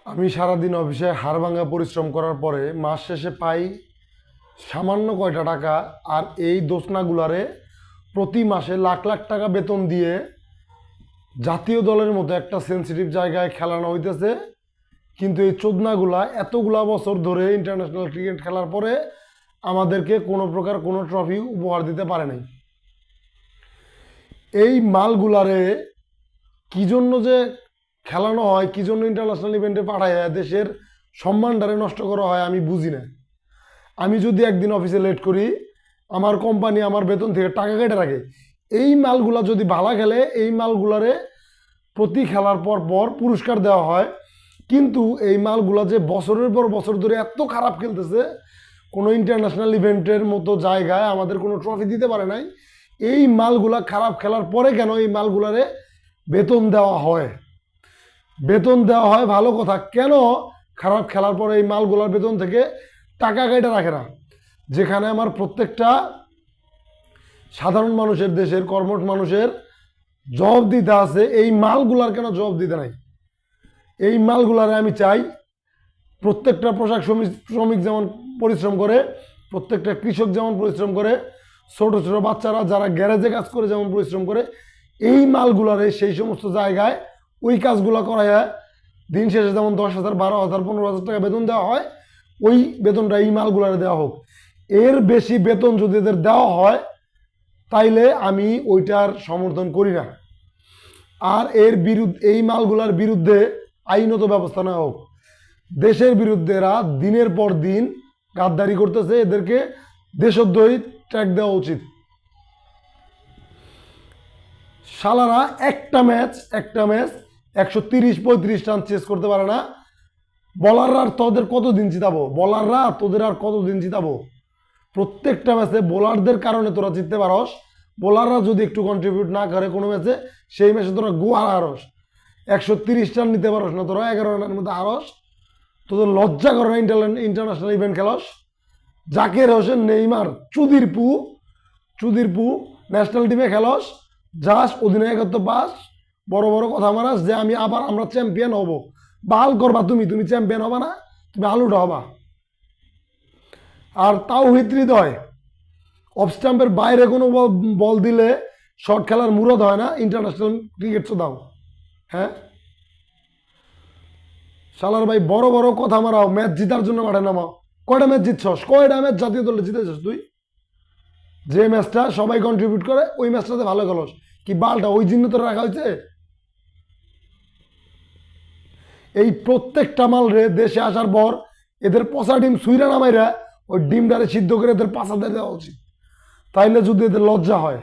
আমি সারাদিন অফিসে হাড়ভাঙা পরিশ্রম করার পরে মাস শেষে পাই সামান্য কয়টা টাকা। আর এই দোসনাগুলারে প্রতি মাসে লাখ লাখ টাকা বেতন দিয়ে জাতীয় দলের মতো একটা সেন্সিটিভ জায়গায় খেলানো হইতেছে। কিন্তু এই চোদনাগুলা এতগুলা বছর ধরে ইন্টারন্যাশনাল ক্রিকেট খেলার পরে আমাদেরকে কোনো প্রকার কোনো ট্রফি উপহার দিতে পারে নাই। এই মালগুলারে কি জন্য যে খেলানো হয়, কি জন্য ইন্টারন্যাশনাল ইভেন্টে পাঠায় দেশের সম্মানটারে নষ্ট করা হয় আমি বুঝি না। আমি যদি একদিন অফিসে লেট করি, আমার কোম্পানি আমার বেতন থেকে টাকা কেটে রাখে। এই মালগুলা যদি ভালো খেলে, এই মালগুলারে প্রতি খেলার পর পর পুরস্কার দেওয়া হয়। কিন্তু এই মালগুলা যে বছরের পর বছর ধরে এত খারাপ খেলতেছে, কোনো ইন্টারন্যাশনাল ইভেন্টের মতো জায়গায় আমাদের কোনো ট্রফি দিতে পারে নাই। এই মালগুলা খারাপ খেলার পরে কেন এই মালগুলারে বেতন দেওয়া হয়? বেতন দেওয়া হয় ভালো কথা, কেন খারাপ খেলার পরে এই মালগুলার বেতন থেকে টাকা কেটে রাখে না? যেখানে আমার প্রত্যেকটা সাধারণ মানুষের, দেশের কর্মঠ মানুষের জবাব দিতে আছে, এই মালগুলার কেন জবাব দিতে নাই? এই মালগুলারে আমি চাই প্রত্যেকটা পোশাক শ্রমিক যেমন পরিশ্রম করে, প্রত্যেকটা কৃষক যেমন পরিশ্রম করে, ছোট ছোট বাচ্চারা যারা গ্যারেজে কাজ করে যেমন পরিশ্রম করে, এই মালগুলারে সেই সমস্ত জায়গায় ওই কাজগুলো করাইয়া দিন শেষে যেমন 10,000, 12,000, 15,000 টাকা বেতন দেওয়া হয়, ওই বেতনটা এই মালগুলারে দেওয়া হোক। এর বেশি বেতন যদি এদের দেওয়া হয় তাইলে আমি ওইটার সমর্থন করি না। আর এর বিরুদ্ধে, এই মালগুলার বিরুদ্ধে আইনত ব্যবস্থা নেওয়া হোক। দেশের বিরুদ্ধে এরা দিনের পর দিন গাদ্দারি করতেছে, এদেরকে দেশদ্রোহী ট্যাগ দেওয়া উচিত। শালারা একটা ম্যাচ 130-35 রান চেস করতে পারে না। বলাররা তোদের কতদিন জিতাবো? বলাররা তোদের আর কতদিন জিতাবো? প্রত্যেকটা ম্যাচে বোলারদের কারণে তোরা জিততে পারস। বোলাররা যদি একটু কন্ট্রিবিউট না করে কোনো ম্যাচে, সেই ম্যাচে তোরা গোয়ার হারস। 130 রান নিতে পারস না, তোরা 11 রানের মধ্যে হারস। তোদের লজ্জা করে না ইন্টারন্যাশনাল ইভেন্ট খেলস? জাকির হোসেন, নেইমার, চুদির পু ন্যাশনাল টিমে খেলস, যাস অধিনায়কত্ব পাস, বড় বড় কথা মারাস যে আমরা চ্যাম্পিয়ন হব। বাল করবা তুমি চ্যাম্পিয়ন হবা না, তুমি আলুটা হবা। আর তাওহিদ হৃদয় অফ স্টাম্পের বাইরে কোনো বল দিলে শর্ট খেলার মুরদ হয় না? ইন্টারন্যাশনাল ক্রিকেট তো দাও। হ্যাঁ শালার ভাই, বড় বড় কথা মারাও, ম্যাচ জিতার জন্য মাঠে নামাও। কয়টা ম্যাচ জিতছস? কয়টা ম্যাচ জাতীয় দলে জিতেছস তুই? যে ম্যাচটা সবাই কন্ট্রিবিউট করে ওই ম্যাচটাতে ভালো খেলস। কি বালটা ওই জন্য তো রাখা হয়েছে? এই প্রত্যেকটা মাল রে দেশে আসার পর এদের পচা ডিম সুইরা নামাইরা ওই ডিমটারে সিদ্ধ করে এদের পাশাতে দেওয়া উচিত। তাইলে যদি এদের লজ্জা হয়।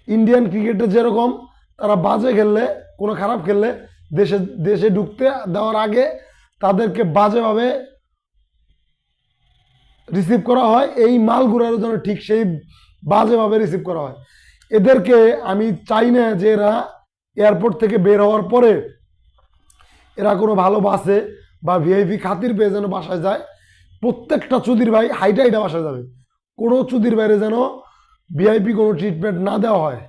ইন্ডিয়ান ক্রিকেটে যেরকম তারা বাজে খেললে, কোনো খারাপ খেললে দেশে ঢুকতে দেওয়ার আগে তাদেরকে বাজেভাবে রিসিভ করা হয়, এই মালগুলোর জন্য ঠিক সেই বাজেভাবে রিসিভ করা হয়। এদেরকে আমি চাই না যে এরা এয়ারপোর্ট থেকে বের হওয়ার পরে এরা কোনো ভালো বাসে বা ভিআইপি খাতির পেয়ে যেন বাসায় যায়। প্রত্যেকটা চুদির ভাই হাইটা বাসায় যাবে। কোনো চুদির বাইরে যেন ভিআইপি কোনো ট্রিটমেন্ট না দেওয়া হয়।